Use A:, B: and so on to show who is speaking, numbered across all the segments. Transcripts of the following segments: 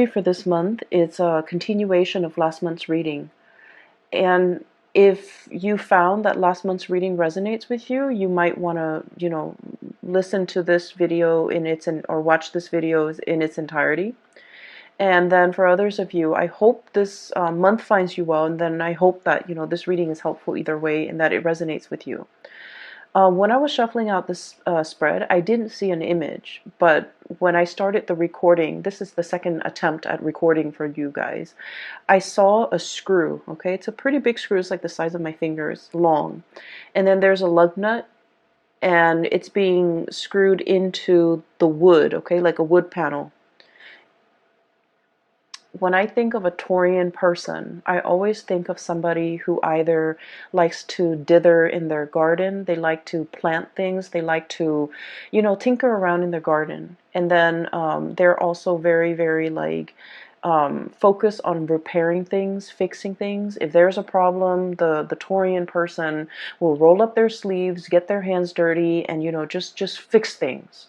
A: For this month, it's a continuation of last month's reading. And if you found that last month's reading resonates with you, you might want to, listen to this video or watch this video in its entirety. And then for others of you, I hope this month finds you well, and then I hope that, this reading is helpful either way and that it resonates with you. When I was shuffling out this spread, I didn't see an image, but when I started the recording, this is the second attempt at recording for you guys, I saw a screw, okay? It's a pretty big screw, it's like the size of my fingers, long. And then there's a lug nut, and it's being screwed into the wood, okay, like a wood panel. When I think of a Taurian person, I always think of somebody who either likes to dither in their garden, they like to plant things, they like to, tinker around in their garden. And then they're also very, very focused on repairing things, fixing things. If there's a problem, the Taurian person will roll up their sleeves, get their hands dirty, and just fix things.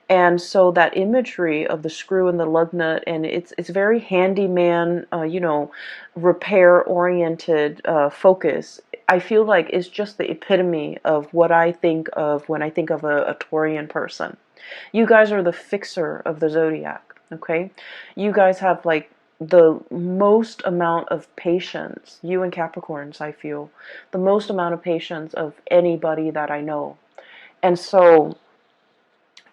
A: And so that imagery of the screw and the lug nut, and it's very handyman, repair-oriented focus. I feel like it's just the epitome of what I think of when I think of a Taurian person. You guys are the fixer of the zodiac, okay? You guys have like the most amount of patience, you and Capricorns, I feel, the most amount of patience of anybody that I know. And so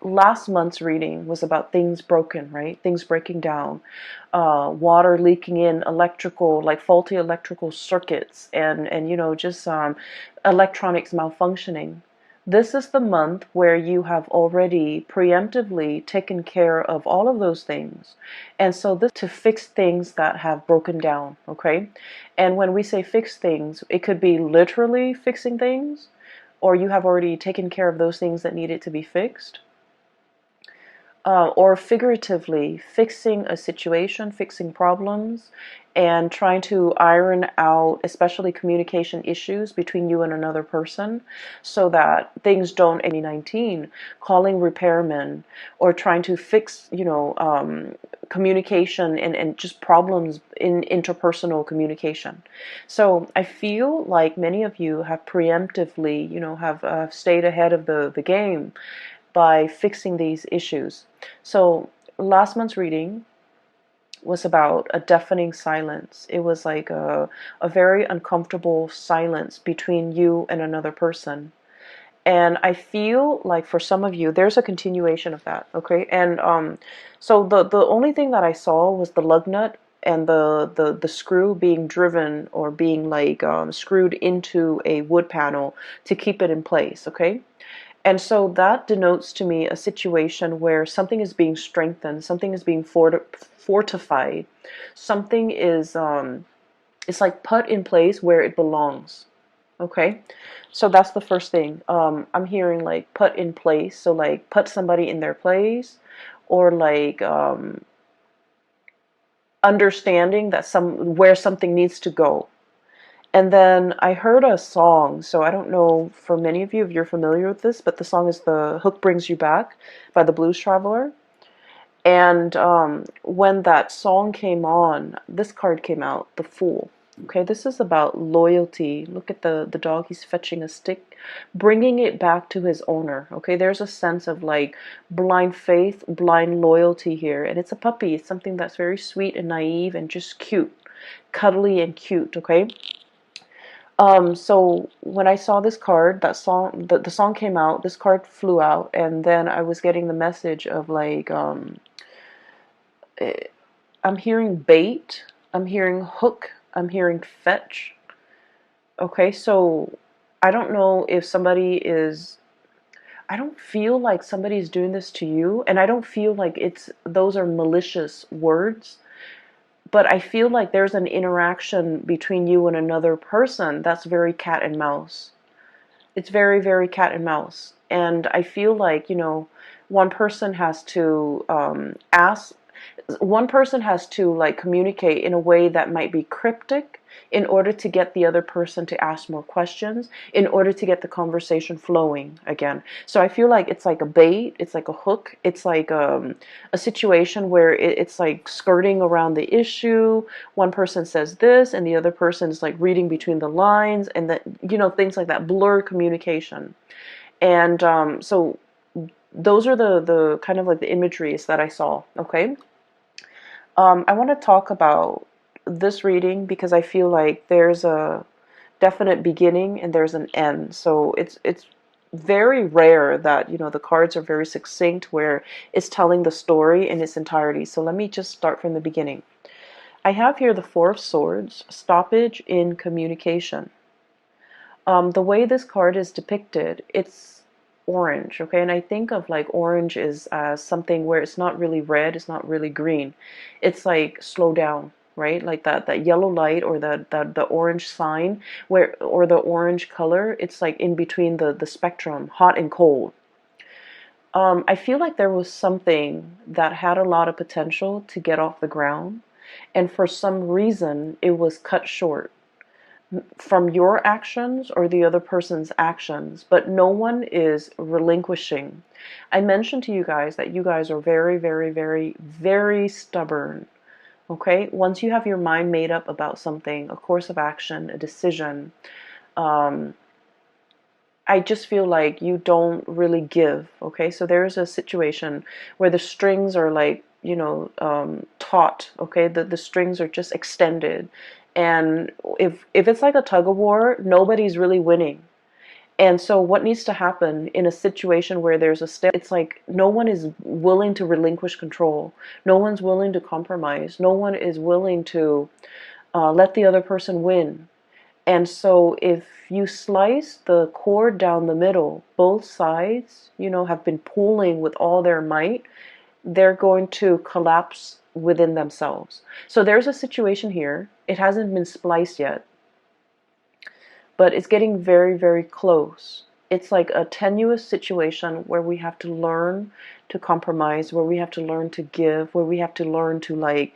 A: last month's reading was about things broken, right? Things breaking down, water leaking in, like faulty electrical circuits, and just electronics malfunctioning. This is the month where you have already preemptively taken care of all of those things. And so this to fix things that have broken down, okay? And when we say fix things, it could be literally fixing things, or you have already taken care of those things that needed to be fixed. Or figuratively fixing a situation, fixing problems, and trying to iron out especially communication issues between you and another person so that things don't 19, calling repairmen or trying to fix, communication and just problems in interpersonal communication. So I feel like many of you have preemptively, have stayed ahead of the game by fixing these issues. So last month's reading was about a deafening silence. It was like a very uncomfortable silence between you and another person. And I feel like for some of you, there's a continuation of that, okay? And so the only thing that I saw was the lug nut and the screw being driven or being screwed into a wood panel to keep it in place, okay? And so that denotes to me a situation where something is being strengthened, something is being fortified, something is it's like put in place where it belongs. Okay, so that's the first thing. I'm hearing like put in place, so like put somebody in their place, or like understanding that where something needs to go. And then I heard a song, so I don't know for many of you if you're familiar with this, but the song is The Hook Brings You Back by the Blues Traveler. And when that song came on, this card came out, the Fool. Okay, this is about loyalty. Look at the dog, he's fetching a stick, bringing it back to his owner. Okay, there's a sense of like blind faith, blind loyalty here. And it's a puppy, it's something that's very sweet and naive and just cute, cuddly and cute, okay? So when I saw this card, that song, the song came out, this card flew out, and then I was getting the message of like, I'm hearing bait, I'm hearing hook, I'm hearing fetch. Okay, so I don't know if I don't feel like somebody's doing this to you, and I don't feel like those are malicious words. But I feel like there's an interaction between you and another person that's very cat and mouse. It's very, very cat and mouse. And I feel like, one person has to one person has to like communicate in a way that might be cryptic, in order to get the other person to ask more questions, in order to get the conversation flowing again. So I feel like it's like a bait, it's like a hook, it's like a situation where it's like skirting around the issue. One person says this and the other person is like reading between the lines, and that, you know, things like that, blur communication. And so those are the kind of like the imageries that I saw. Okay. I want to talk about this reading because I feel like there's a definite beginning and there's an end. So it's very rare that, you know, the cards are very succinct where it's telling the story in its entirety. So let me just start from the beginning. I have here the Four of Swords, stoppage in communication. The way this card is depicted, it's orange, okay? And I think of like orange is something where it's not really red, it's not really green. It's like slow down, right? Like that yellow light, or the orange sign, where, or the orange color, it's like in between the spectrum, hot and cold. I feel like there was something that had a lot of potential to get off the ground, and for some reason it was cut short from your actions or the other person's actions, but no one is relinquishing. I mentioned to you guys that you guys are very, very, very, very stubborn. Okay? Once you have your mind made up about something, a course of action, a decision, I just feel like you don't really give. Okay? So there's a situation where the strings are like, you know, taut. Okay? The strings are just extended. And if it's like a tug of war, nobody's really winning. And so what needs to happen in a situation where there's a step, it's like no one is willing to relinquish control. No one's willing to compromise. No one is willing to let the other person win. And so if you slice the cord down the middle, both sides, you know, have been pulling with all their might, they're going to collapse within themselves. So there's a situation here. It hasn't been spliced yet, but it's getting very, very close. It's like a tenuous situation where we have to learn to compromise, where we have to learn to give, where we have to learn to like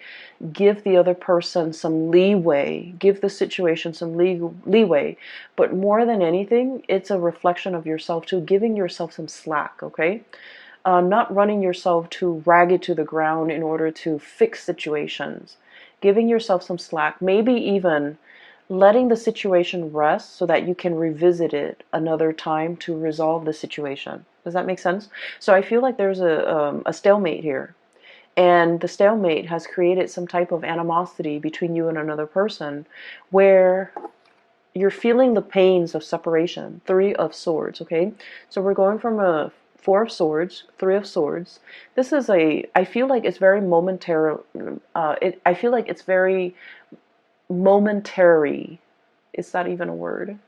A: give the other person some leeway, give the situation some leeway. But more than anything, it's a reflection of yourself too, giving yourself some slack, okay? Not running yourself too ragged to the ground in order to fix situations. Giving yourself some slack, maybe even letting the situation rest so that you can revisit it another time to resolve the situation. Does that make sense? So I feel like there's a stalemate here. And the stalemate has created some type of animosity between you and another person where you're feeling the pains of separation. Three of Swords, okay? So we're going from a Four of Swords, Three of Swords. This is I feel like it's very momentary. I feel like it's very momentary. Is that even a word?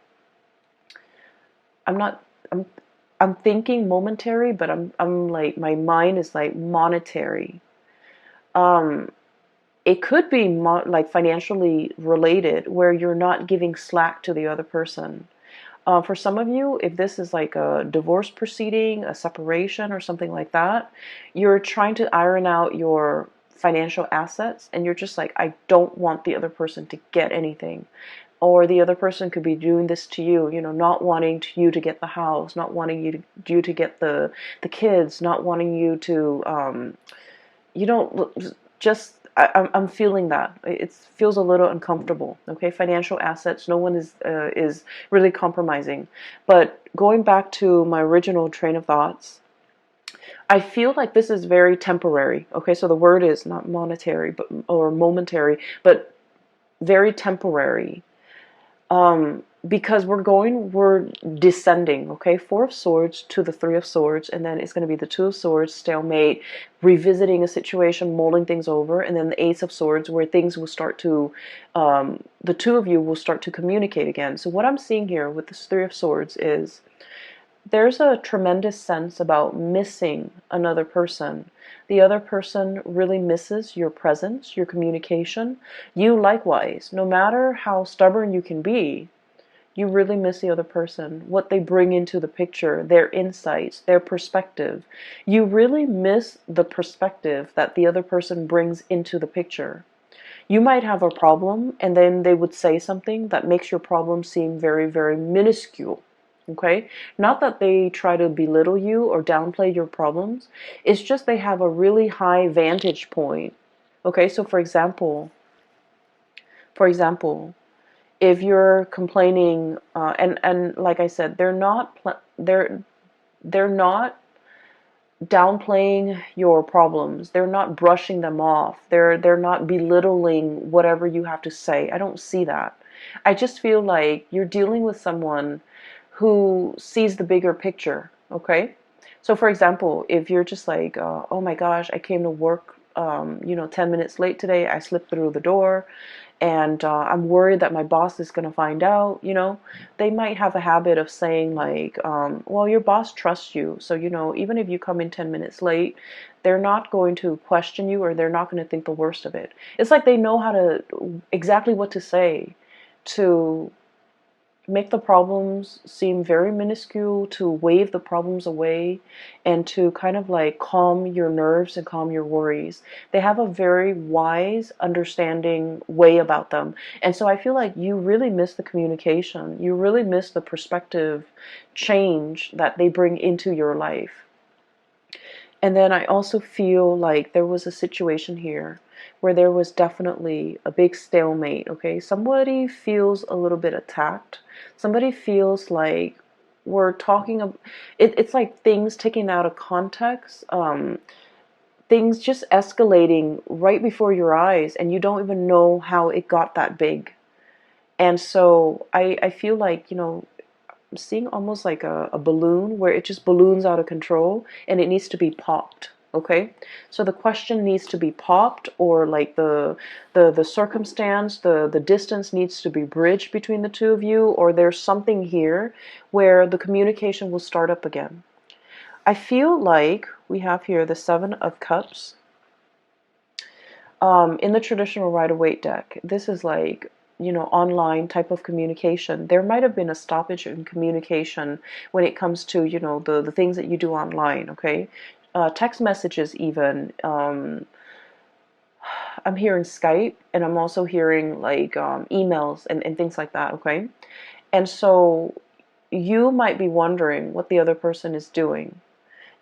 A: I'm not, I'm thinking momentary, but I'm like, my mind is like monetary. It could be like financially related, where you're not giving slack to the other person. For some of you, if this is like a divorce proceeding, a separation, or something like that, you're trying to iron out your financial assets, and you're just like, I don't want the other person to get anything. Or the other person could be doing this to you, you know, not wanting you to get the house, not wanting you to get the kids, not wanting you to, you know, just, I'm feeling that. It feels a little uncomfortable, okay? Financial assets, no one is really compromising. But going back to my original train of thoughts, I feel like this is very temporary, okay? So the word is not monetary, but, or momentary, but very temporary. Because we're descending, okay? Four of Swords to the Three of Swords, and then it's going to be the Two of Swords, stalemate, revisiting a situation, mulling things over, and then the Ace of Swords, where things will start to, the two of you will start to communicate again. So what I'm seeing here with this Three of Swords is there's a tremendous sense about missing another person. The other person really misses your presence, your communication. You likewise, no matter how stubborn you can be, you really miss the other person, what they bring into the picture, their insights, their perspective. You really miss the perspective that the other person brings into the picture. You might have a problem, and then they would say something that makes your problem seem very, very minuscule. Okay? Not that they try to belittle you or downplay your problems. It's just they have a really high vantage point. Okay? So for example, if you're complaining, and like I said, they're not downplaying your problems. They're not brushing them off. They're not belittling whatever you have to say. I don't see that. I just feel like you're dealing with someone who sees the bigger picture, okay? So for example, if you're just like, oh my gosh, I came to work 10 minutes late today. I slipped through the door, and I'm worried that my boss is going to find out, they might have a habit of saying like, well, your boss trusts you. So, even if you come in 10 minutes late, they're not going to question you, or they're not going to think the worst of it. It's like they know exactly what to say to make the problems seem very minuscule, to wave the problems away, and to kind of like calm your nerves and calm your worries. They have a very wise, understanding way about them. And so I feel like you really miss the communication. You really miss the perspective change that they bring into your life. And then I also feel like there was a situation here where there was definitely a big stalemate, okay? Somebody feels a little bit attacked. Somebody feels like we're talking about it's like things taken out of context, things just escalating right before your eyes, and you don't even know how it got that big. And so I feel like, I'm seeing almost like a balloon where it just balloons out of control and it needs to be popped. Okay, so the question needs to be popped, or like the circumstance, the distance needs to be bridged between the two of you, or there's something here where the communication will start up again. I feel like we have here the Seven of Cups. In the traditional Rider-Waite deck, this is like, online type of communication. There might have been a stoppage in communication when it comes to, the things that you do online, okay? Text messages even. I'm hearing Skype, and I'm also hearing like emails and things like that, okay? And so you might be wondering what the other person is doing.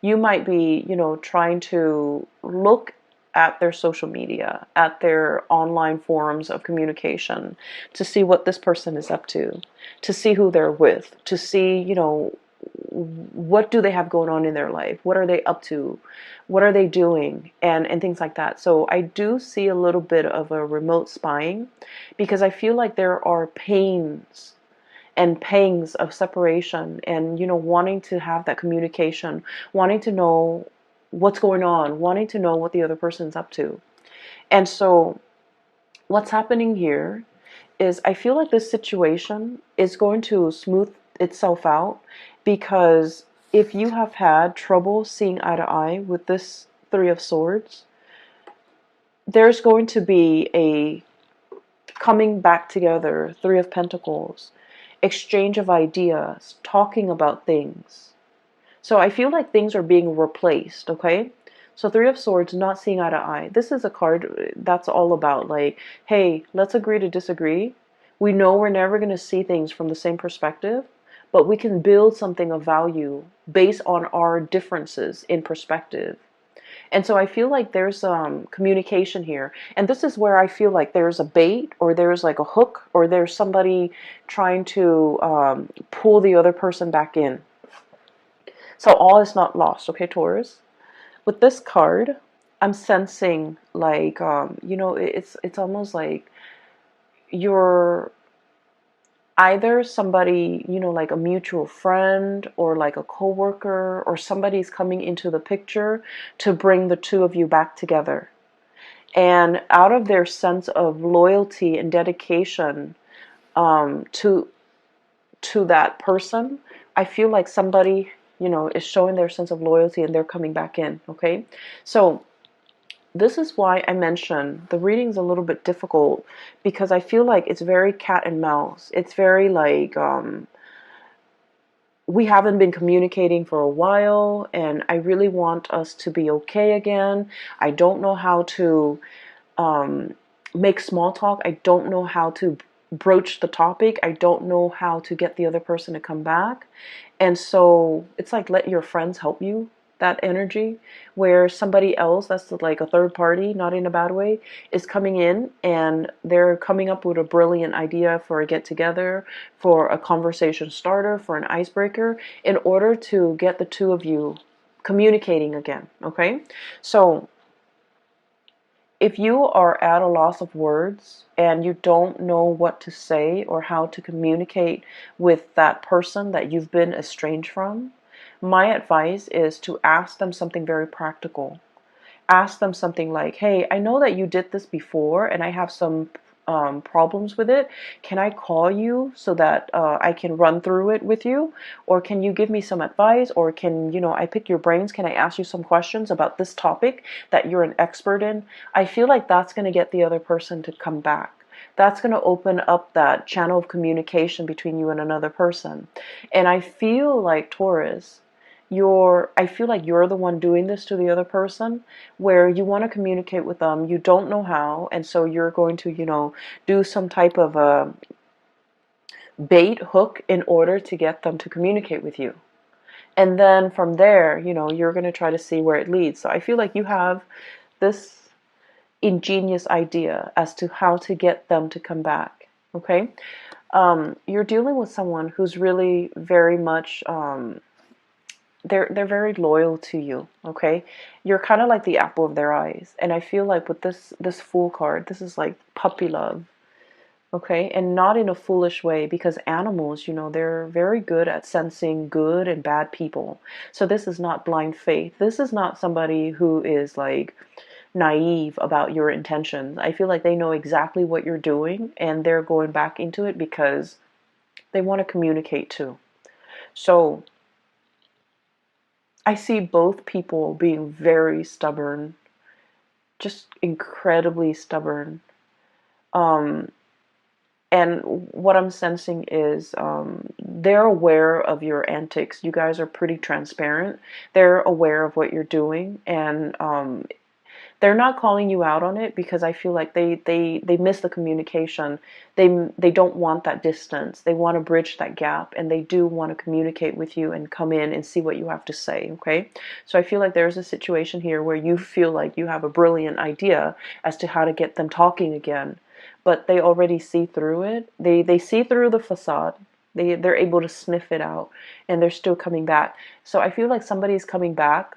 A: You might be, trying to look at their social media, at their online forums of communication, to see what this person is up to see who they're with, to see, what do they have going on in their life? What are they up to? What are they doing? And things like that. So I do see a little bit of a remote spying, because I feel like there are pains and pangs of separation, and wanting to have that communication, wanting to know what's going on, wanting to know what the other person's up to. And so what's happening here is I feel like this situation is going to smooth itself out, because if you have had trouble seeing eye to eye with this Three of Swords, there's going to be a coming back together, Three of Pentacles, exchange of ideas, talking about things. So I feel like things are being replaced, okay? So Three of Swords, not seeing eye to eye. This is a card that's all about like, hey, let's agree to disagree. We know we're never going to see things from the same perspective, but we can build something of value based on our differences in perspective. And so I feel like there's communication here. And this is where I feel like there's a bait, or there's like a hook, or there's somebody trying to pull the other person back in. So all is not lost, okay, Taurus? With this card, I'm sensing like, it's almost like you're either somebody, like a mutual friend, or like a coworker, or somebody's coming into the picture to bring the two of you back together. And out of their sense of loyalty and dedication to that person, I feel like somebody, is showing their sense of loyalty, and they're coming back in, okay? So this is why I mentioned the reading's a little bit difficult, because I feel like it's very cat and mouse. It's very like, we haven't been communicating for a while, and I really want us to be okay again. I don't know how to make small talk. I don't know how to broach the topic. I don't know how to get the other person to come back. And so it's like, let your friends help you, that energy, where somebody else that's like a third party, not in a bad way, is coming in and they're coming up with a brilliant idea for a get together, for a conversation starter, for an icebreaker, in order to get the two of you communicating again. Okay? So if you are at a loss of words and you don't know what to say or how to communicate with that person that you've been estranged from, my advice is to ask them something very practical. Ask them something like, hey, I know that you did this before and I have some problems with it. Can I call you so that I can run through it with you? Or can you give me some advice? Or can, I pick your brains? Can I ask you some questions about this topic that you're an expert in? I feel like that's going to get the other person to come back. That's going to open up that channel of communication between you and another person. And I feel like, Taurus, I feel like you're the one doing this to the other person, where you want to communicate with them, you don't know how, and so you're going to, do some type of a bait hook in order to get them to communicate with you. And then from there, you're going to try to see where it leads. So I feel like you have this ingenious idea as to how to get them to come back. Okay? You're dealing with someone who's really very much they're very loyal to you. Okay, you're kind of like the apple of their eyes, and I feel like with this Fool card, this is like puppy love. Okay, and not in a foolish way, because animals, they're very good at sensing good and bad people. So this is not blind faith. This is not somebody who is like naive about your intentions. I feel like they know exactly what you're doing and they're going back into it because they want to communicate too. So I see both people being very stubborn, just incredibly stubborn. Um, and what I'm sensing is they're aware of your antics. You guys are pretty transparent. They're aware of what you're doing, and they're not calling you out on it because I feel like they miss the communication. They don't want that distance. They want to bridge that gap, and they do want to communicate with you and come in and see what you have to say. Okay, so I feel like there's a situation here where you feel like you have a brilliant idea as to how to get them talking again, but they already see through it. They see through the facade. They're able to sniff it out, and they're still coming back. So I feel like somebody's coming back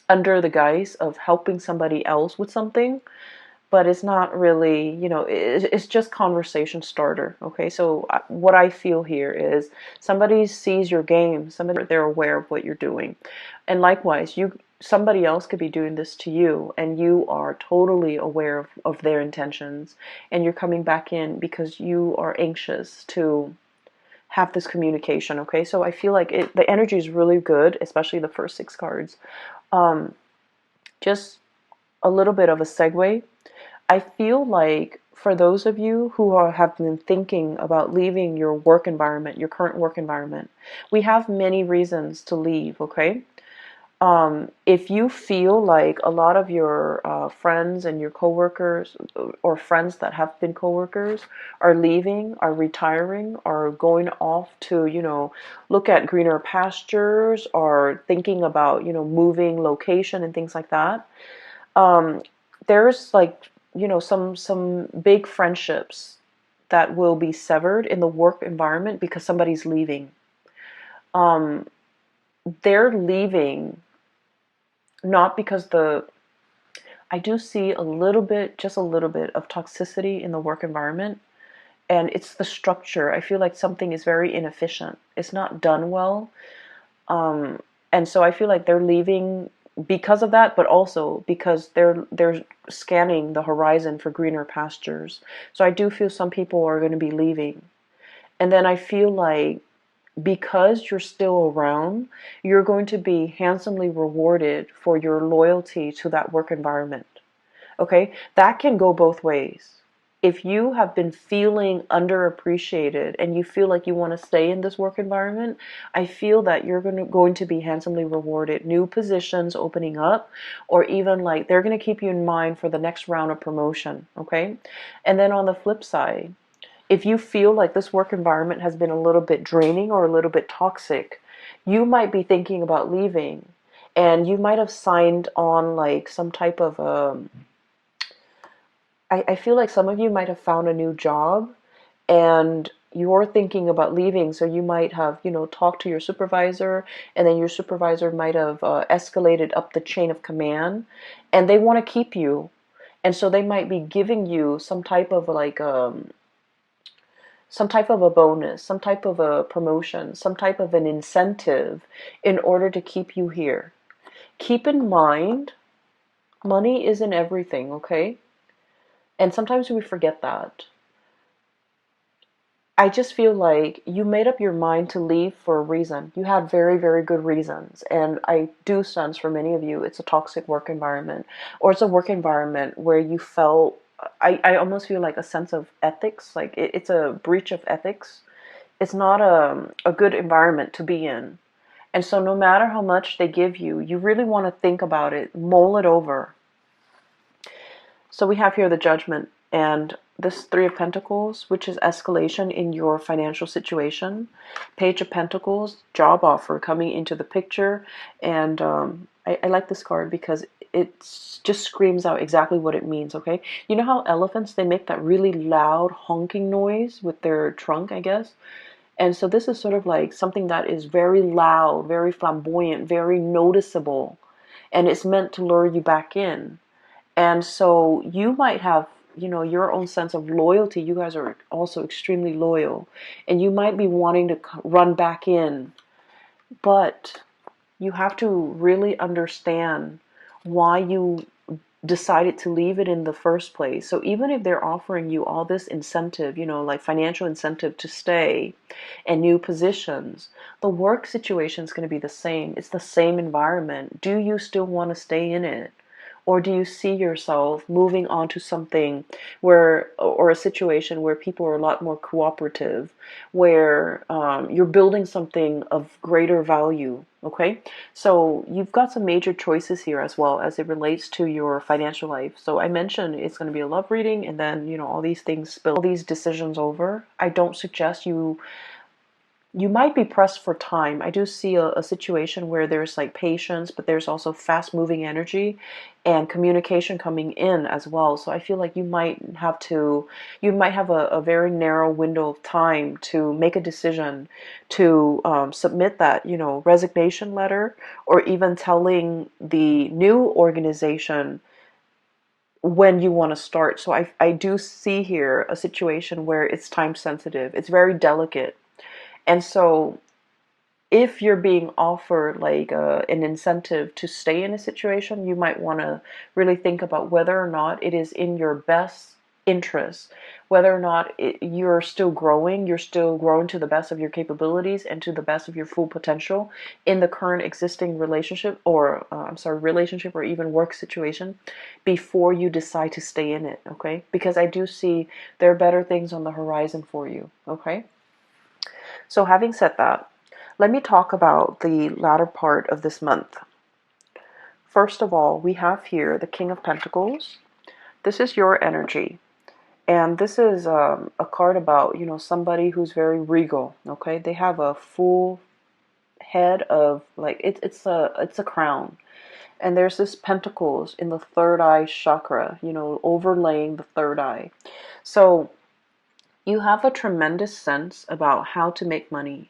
A: under the guise of helping somebody else with something, but it's not really, it's just conversation starter. Okay, so what I feel here is somebody sees your game, somebody, they're aware of what you're doing, and likewise, somebody else could be doing this to you, and you are totally aware of their intentions, and you're coming back in because you are anxious to have this communication. Okay, so I feel like the energy is really good, especially the first 6 cards. Um, just a little bit of a segue. I feel like for those of you who have been thinking about leaving your work environment, your current work environment, we have many reasons to leave, okay? If you feel like a lot of your friends and your coworkers, or friends that have been coworkers, are leaving, are retiring, are going off to, look at greener pastures, or thinking about, moving location and things like that, there's like, some big friendships that will be severed in the work environment because somebody's leaving. They're leaving not because I do see a little bit, just a little bit of toxicity in the work environment, and it's the structure. I feel like something is very inefficient. It's not done well. And so I feel like they're leaving because of that, but also because they're scanning the horizon for greener pastures. So I do feel some people are going to be leaving. And then I feel like because you're still around, you're going to be handsomely rewarded for your loyalty to that work environment. Okay? That can go both ways. if you have been feeling underappreciated and you feel like you want to stay in this work environment, I feel that you're going to be handsomely rewarded. New positions opening up, or even like they're going to keep you in mind for the next round of promotion, okay? And then on the flip side, if you feel like this work environment has been a little bit draining or a little bit toxic, you might be thinking about leaving. And you might have signed on like some type of I feel like some of you might have found a new job and you're thinking about leaving. So you might have, talked to your supervisor, and then your supervisor might have escalated up the chain of command, and they want to keep you. And so they might be giving you some type of like some type of a bonus, some type of a promotion, some type of an incentive in order to keep you here. Keep in mind, money isn't everything, okay? And sometimes we forget that. I just feel like you made up your mind to leave for a reason. You had very, very good reasons. And I do sense for many of you, it's a toxic work environment, or it's a work environment where you felt, I almost feel like a sense of ethics, like it's a breach of ethics. It's not a good environment to be in. And so no matter how much they give you, you really want to think about it, mull it over. So we have here the Judgment and this Three of Pentacles, which is escalation in your financial situation. Page of Pentacles, job offer coming into the picture. And I like this card because it just screams out exactly what it means, okay? You know how elephants, they make that really loud honking noise with their trunk, I guess? And so this is sort of like something that is very loud, very flamboyant, very noticeable. And it's meant to lure you back in. And so you might have, your own sense of loyalty. You guys are also extremely loyal. And you might be wanting to run back in. But you have to really understand why you decided to leave it in the first place. So even if they're offering you all this incentive, like financial incentive to stay and new positions, the work situation is going to be the same. It's the same environment. Do you still want to stay in it? Or do you see yourself moving on to something or a situation where people are a lot more cooperative, where you're building something of greater value, okay? So you've got some major choices here as well as it relates to your financial life. So I mentioned it's going to be a love reading, and then, all these things spill, all these decisions over. I don't suggest you might be pressed for time. I do see a situation where there's like patience, but there's also fast moving energy and communication coming in as well. So I feel like you might have a very narrow window of time to make a decision to submit that, resignation letter, or even telling the new organization when you want to start. So I do see here a situation where it's time sensitive. It's very delicate. And so if you're being offered like an incentive to stay in a situation, you might want to really think about whether or not it is in your best interest, whether or not you're still growing to the best of your capabilities and to the best of your full potential in the current existing relationship, or relationship or even work situation, before you decide to stay in it, okay? Because I do see there are better things on the horizon for you, okay? So having said that, let me talk about the latter part of this month. First of all, we have here the King of Pentacles. This is your energy. And this is a card about, somebody who's very regal, okay? They have a full head of, like, it's a crown. And there's this pentacles in the third eye chakra, overlaying the third eye. So you have a tremendous sense about how to make money,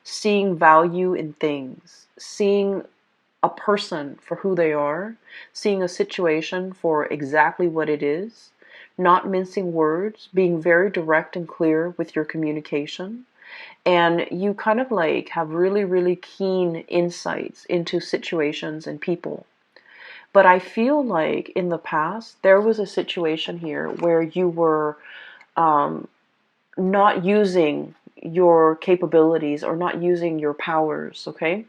A: seeing value in things, seeing a person for who they are, seeing a situation for exactly what it is, not mincing words, being very direct and clear with your communication. And you kind of like have really, really keen insights into situations and people. But I feel like in the past, there was a situation here where you were not using your capabilities or not using your powers, okay?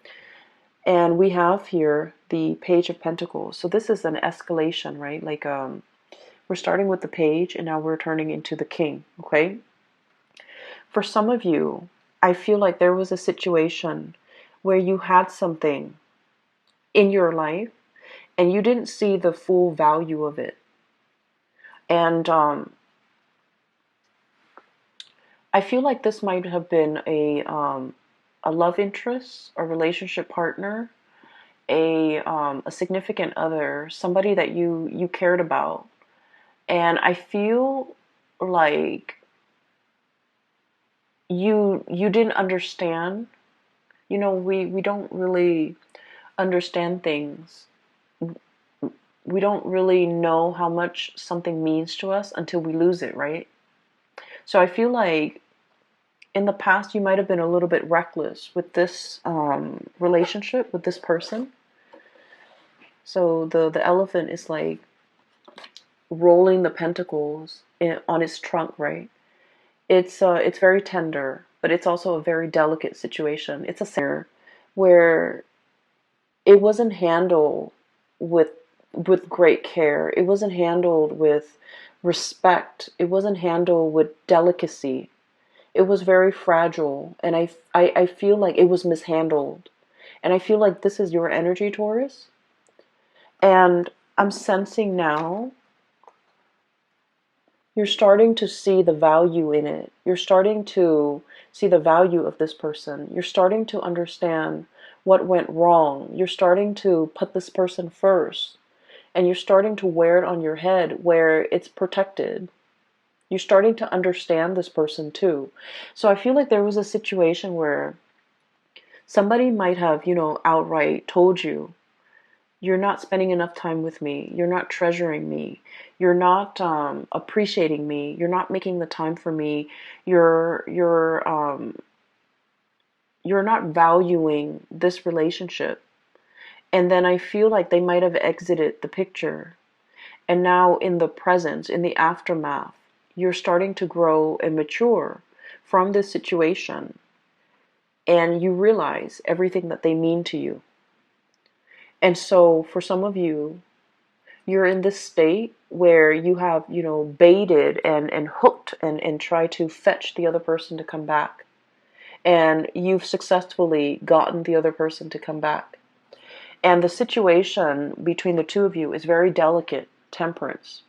A: And we have here the Page of Pentacles. So this is an escalation, right? Like We're starting with the page and now we're turning into the king, okay? For some of you, I feel like there was a situation where you had something in your life and you didn't see the full value of it. And I feel like this might have been a love interest, a relationship partner, a significant other, somebody that you cared about. And I feel like you didn't understand. You know, we don't really understand things. We don't really know how much something means to us until we lose it, right? So I feel like in the past you might have been a little bit reckless with this relationship with this person. So the elephant is like rolling the pentacles on its trunk, right? It's very tender, but it's also a very delicate situation. It's a center where it wasn't handled with great care. It wasn't handled with respect. It wasn't handled with delicacy. It was very fragile, and I feel like it was mishandled. And I feel like this is your energy, Taurus. And I'm sensing now you're starting to see the value in it. You're starting to see the value of this person. You're starting to understand what went wrong. You're starting to put this person first. And you're starting to wear it on your head where it's protected. You're starting to understand this person too. So I feel like there was a situation where somebody might have, outright told you, you're not spending enough time with me. You're not treasuring me. You're not appreciating me. You're not making the time for me. You're not valuing this relationship. And then I feel like they might have exited the picture. And now in the present, in the aftermath, you're starting to grow and mature from this situation. And you realize everything that they mean to you. And so for some of you, you're in this state where you have, baited and hooked and tried to fetch the other person to come back. And you've successfully gotten the other person to come back. And the situation between the two of you is very delicate, temperance.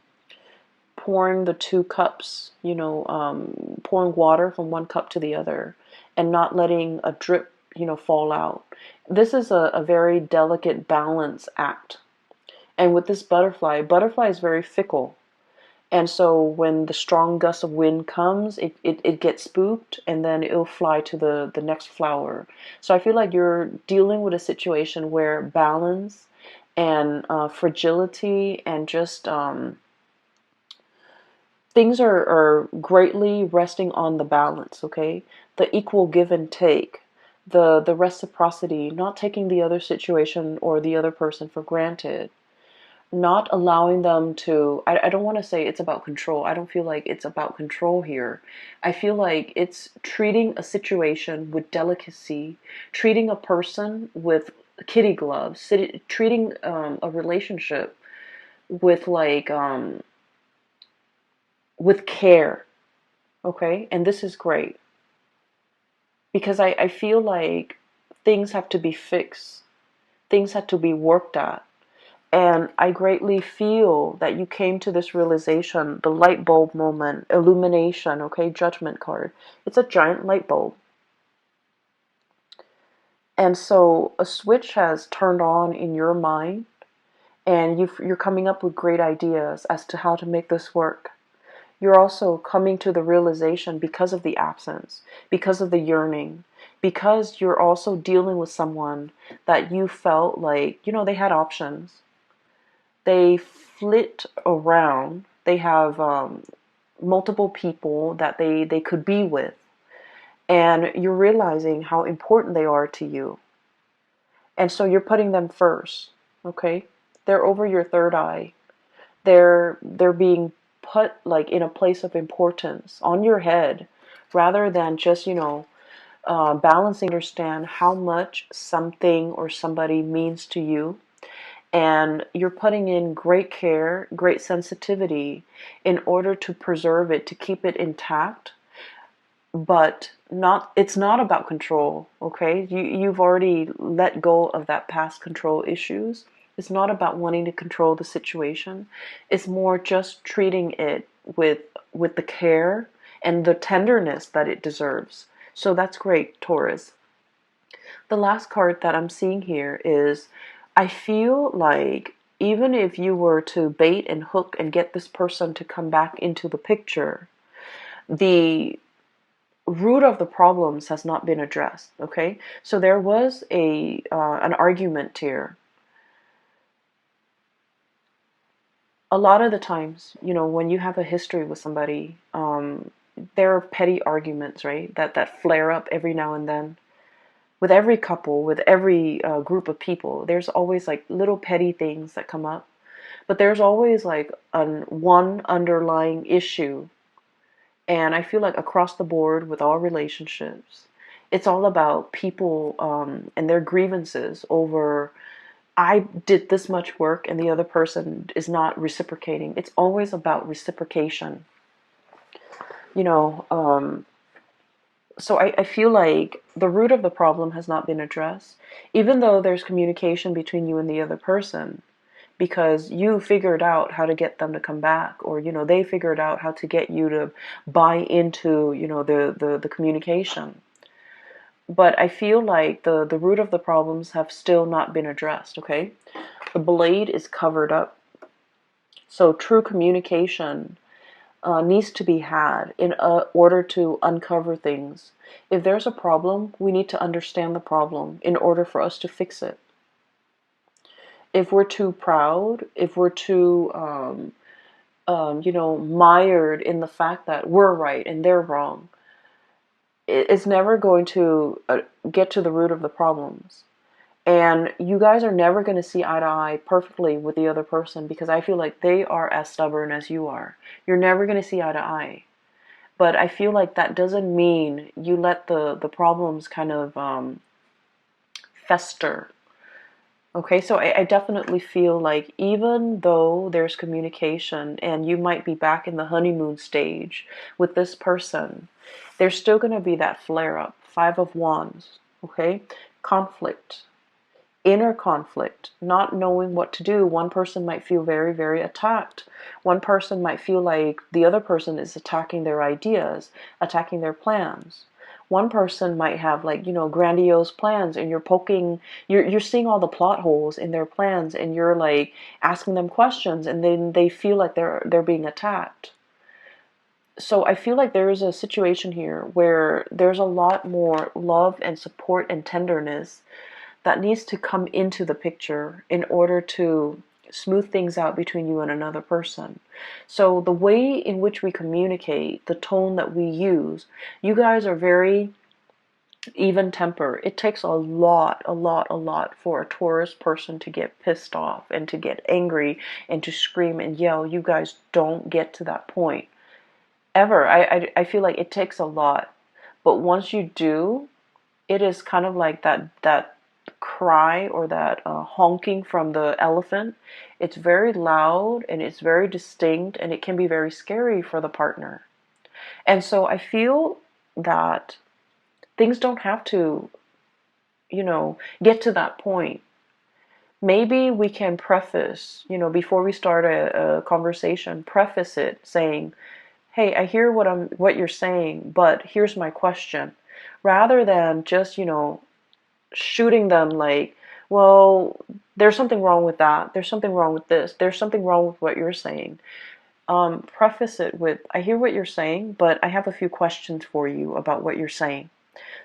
A: Pouring the two cups, pouring water from one cup to the other and not letting a drip, fall out. This is a very delicate balance act. And with this butterfly is very fickle. And so when the strong gust of wind comes, it gets spooked and then it'll fly to the next flower. So I feel like you're dealing with a situation where balance and fragility and just things are greatly resting on the balance, okay? The equal give and take, the reciprocity, not taking the other situation or the other person for granted, not allowing them to, I don't want to say it's about control. I don't feel like it's about control here. I feel like it's treating a situation with delicacy, treating a person with kitty gloves, treating a relationship with with care, okay? And this is great because I feel like things have to be fixed, things have to be worked at. And I greatly feel that you came to this realization, the light bulb moment, illumination, okay, judgment card. It's a giant light bulb. And so a switch has turned on in your mind, and you're coming up with great ideas as to how to make this work. You're also coming to the realization because of the absence, because of the yearning, because you're also dealing with someone that you felt like, they had options. They flit around. They have multiple people that they could be with. And you're realizing how important they are to you. And so you're putting them first, okay? They're over your third eye. They're being put like in a place of importance on your head rather than just, balancing, understand how much something or somebody means to you. and you're putting in great care, great sensitivity in order to preserve it, to keep it intact. But it's not about control, okay? You've already let go of that past control issues. It's not about wanting to control the situation. It's more just treating it with the care and the tenderness that it deserves. So that's great, Taurus. The last card that I'm seeing here is, I feel like even if you were to bait and hook and get this person to come back into the picture, the root of the problems has not been addressed. Okay, so there was a an argument here. A lot of the times, when you have a history with somebody, there are petty arguments, right? That flare up every now and then. With every couple, with every group of people, there's always like little petty things that come up, but there's always like one underlying issue. And I feel like across the board with all relationships, it's all about people and their grievances over, I did this much work and the other person is not reciprocating. It's always about reciprocation. You know, so I feel like the root of the problem has not been addressed, even though there's communication between you and the other person, because you figured out how to get them to come back, or they figured out how to get you to buy into the communication. But I feel like the root of the problems have still not been addressed. Okay, the blade is covered up, so true communication needs to be had in order to uncover things. If there's a problem, we need to understand the problem in order for us to fix it. If we're too proud, if we're too, mired in the fact that we're right and they're wrong, it's never going to get to the root of the problems. And you guys are never going to see eye to eye perfectly with the other person, because I feel like they are as stubborn as you are. You're never going to see eye to eye. But I feel like that doesn't mean you let the problems kind of fester. Okay, so I definitely feel like even though there's communication and you might be back in the honeymoon stage with this person, there's still going to be that flare up. Five of Wands, okay? Conflict. Inner conflict, not knowing what to do. One person might feel very, very attacked. One person might feel like the other person is attacking their ideas, attacking their plans. One person might have grandiose plans, and you're seeing all the plot holes in their plans, and you're like asking them questions, and then they feel like they're being attacked. So I feel like there is a situation here where there's a lot more love and support and tenderness that needs to come into the picture in order to smooth things out between you and another person. So the way in which we communicate, the tone that we use, you guys are very even temper. It takes a lot for a Taurus person to get pissed off and to get angry and to scream and yell. You guys don't get to that point ever. I feel like it takes a lot, but once you do, it is kind of like that cry, or that honking from the elephant. It's very loud and it's very distinct, and it can be very scary for the partner. And so I feel that things don't have to, get to that point. Maybe we can preface, before we start a conversation, preface it saying, hey, I hear what you're saying, but here's my question. Rather than just, shooting them like, well, there's something wrong with that. There's something wrong with this. There's something wrong with what you're saying. Preface it with, I hear what you're saying, but I have a few questions for you about what you're saying,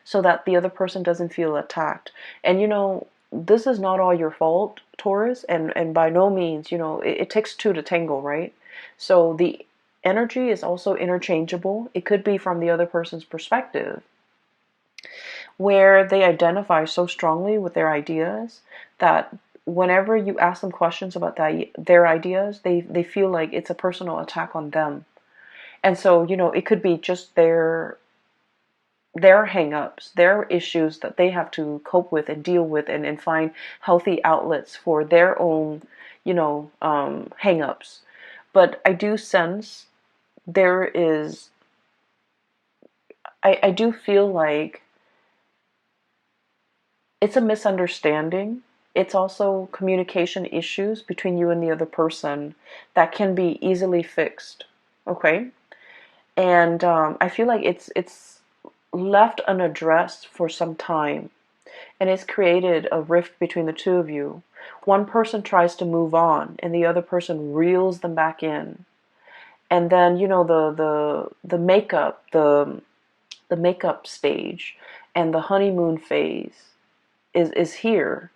A: so that the other person doesn't feel attacked. And this is not all your fault, Taurus, and by no means, it takes two to tango, right? So the energy is also interchangeable. It could be from the other person's perspective, where they identify so strongly with their ideas that whenever you ask them questions about their ideas, they feel like it's a personal attack on them. And so, it could be just their their hang-ups, their issues that they have to cope with and deal with, and find healthy outlets for their own, hang-ups. But I do sense there is, I do feel like it's a misunderstanding. It's also communication issues between you and the other person that can be easily fixed. Okay? And I feel like it's left unaddressed for some time, and it's created a rift between the two of you. One person tries to move on, and the other person reels them back in. And then the makeup, the makeup stage, and the honeymoon phase is here.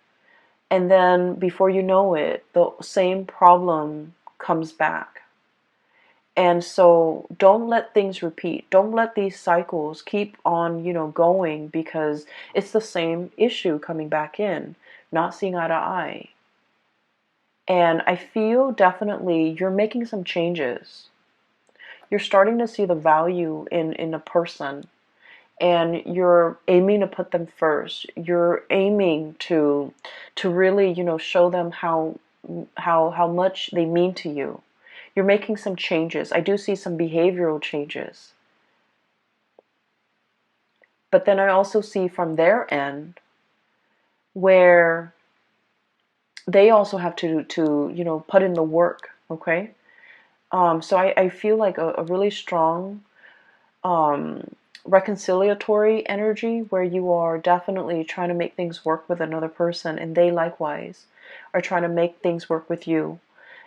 A: And then before you know it, the same problem comes back. And so don't let things repeat. Don't let these cycles keep on, going, because it's the same issue coming back in, not seeing eye to eye. And I feel definitely you're making some changes. You're starting to see the value in a person, and you're aiming to put them first. You're aiming to really, show them how much they mean to you. You're making some changes. I do see some behavioral changes. But then I also see from their end where they also have to put in the work, okay? So I feel like a really strong reconciliatory energy where you are definitely trying to make things work with another person, and they likewise are trying to make things work with you.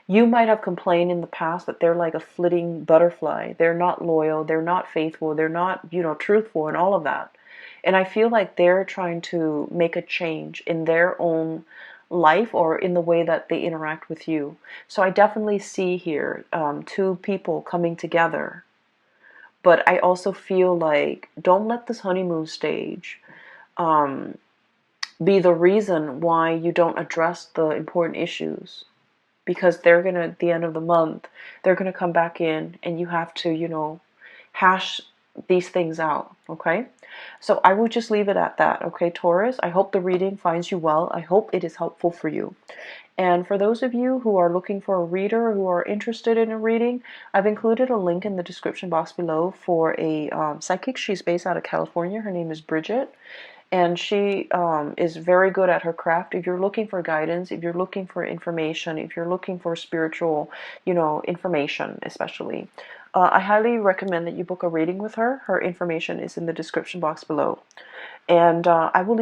A: You might have complained in the past that they're like a flitting butterfly. They're not loyal, they're not faithful, they're not, truthful, and all of that. And I feel like they're trying to make a change in their own life or in the way that they interact with you. So I definitely see here two people coming together. But I also feel like don't let this honeymoon stage be the reason why you don't address the important issues. Because they're going to, at the end of the month, they're going to come back in, and you have to, hash these things out, okay? So I will just leave it at that, okay, Taurus? I hope the reading finds you well. I hope it is helpful for you. And for those of you who are looking for a reader, who are interested in a reading, I've included a link in the description box below for a psychic. She's based out of California. Her name is Bridget. And she is very good at her craft. If you're looking for guidance, if you're looking for information, if you're looking for spiritual, information especially, I highly recommend that you book a reading with her. Her information is in the description box below. And I will